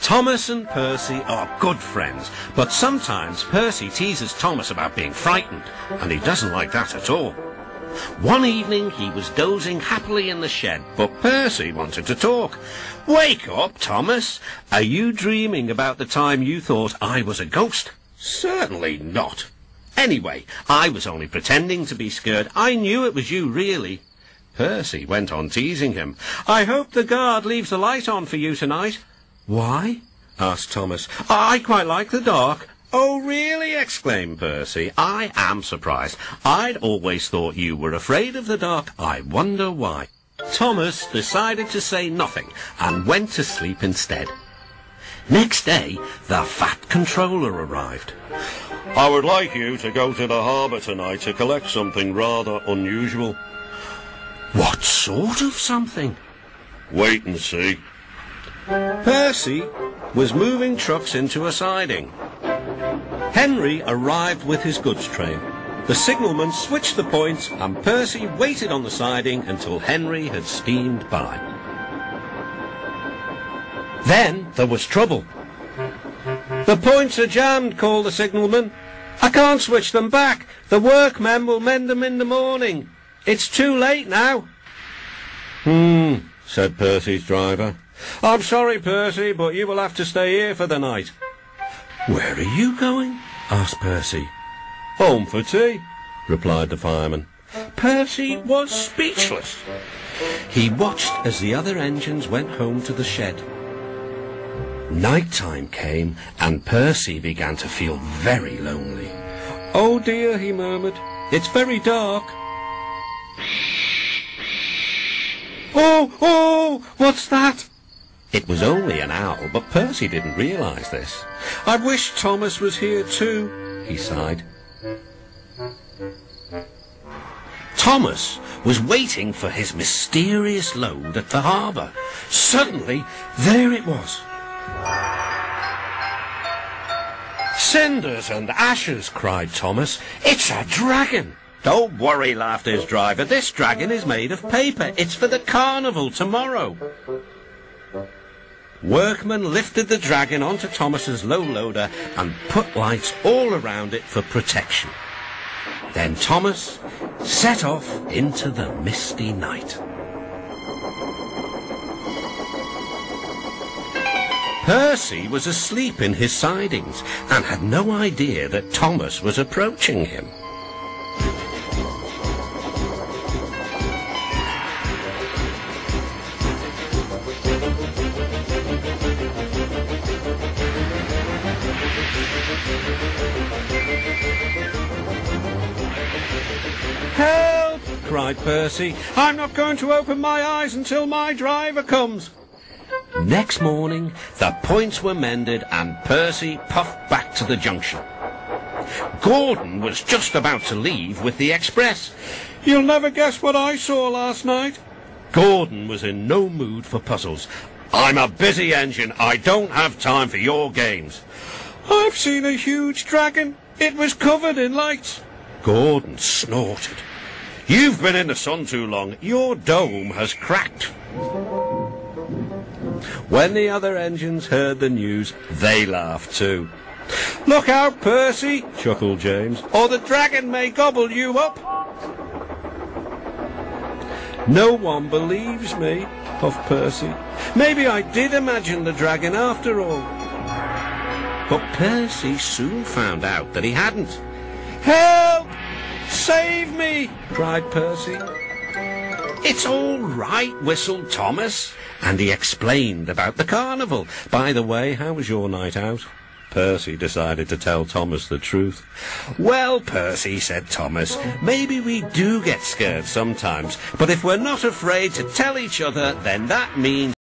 Thomas and Percy are good friends, but sometimes Percy teases Thomas about being frightened, and he doesn't like that at all. One evening he was dozing happily in the shed, but Percy wanted to talk. "Wake up, Thomas. Are you dreaming about the time you thought I was a ghost?" "Certainly not. Anyway, I was only pretending to be scared. I knew it was you, really." Percy went on teasing him. "I hope the guard leaves the light on for you tonight." "Why?" asked Thomas. "I quite like the dark." "Oh, really?" exclaimed Percy. "I am surprised. I'd always thought you were afraid of the dark. I wonder why." Thomas decided to say nothing and went to sleep instead. Next day, the Fat Controller arrived. "I would like you to go to the harbour tonight to collect something rather unusual." "What sort of something?" "Wait and see." Percy was moving trucks into a siding. Henry arrived with his goods train. The signalman switched the points, and Percy waited on the siding until Henry had steamed by. Then there was trouble. "The points are jammed," called the signalman. "I can't switch them back. The workmen will mend them in the morning. It's too late now." Said Percy's driver. "I'm sorry, Percy, but you will have to stay here for the night." "Where are you going?" asked Percy. "Home for tea," replied the fireman. Percy was speechless. He watched as the other engines went home to the shed. Night time came, and Percy began to feel very lonely. "Oh dear," he murmured, "it's very dark." Oh, what's that?" It was only an owl, but Percy didn't realise this. "I wish Thomas was here too," he sighed. Thomas was waiting for his mysterious load at the harbour. Suddenly, there it was. "Cinders and ashes," cried Thomas. "It's a dragon!" "Don't worry," laughed his driver. "This dragon is made of paper. It's for the carnival tomorrow." Workmen lifted the dragon onto Thomas's low loader and put lights all around it for protection. Then Thomas set off into the misty night. Percy was asleep in his sidings and had no idea that Thomas was approaching him. "Help!" cried Percy. "I'm not going to open my eyes until my driver comes." Next morning, the points were mended and Percy puffed back to the junction. Gordon was just about to leave with the express. "You'll never guess what I saw last night." Gordon was in no mood for puzzles. "I'm a busy engine. I don't have time for your games." "I've seen a huge dragon. It was covered in lights." Gordon snorted. "You've been in the sun too long. Your dome has cracked." When the other engines heard the news, they laughed too. "Look out, Percy," chuckled James, "or the dragon may gobble you up." "No one believes me," puffed Percy. "Maybe I did imagine the dragon after all." But Percy soon found out that he hadn't. "Help! Save me!" cried Percy. "It's all right," whistled Thomas, and he explained about the carnival. "By the way, how was your night out?" Percy decided to tell Thomas the truth. "Well, Percy," said Thomas, "maybe we do get scared sometimes, but if we're not afraid to tell each other, then that means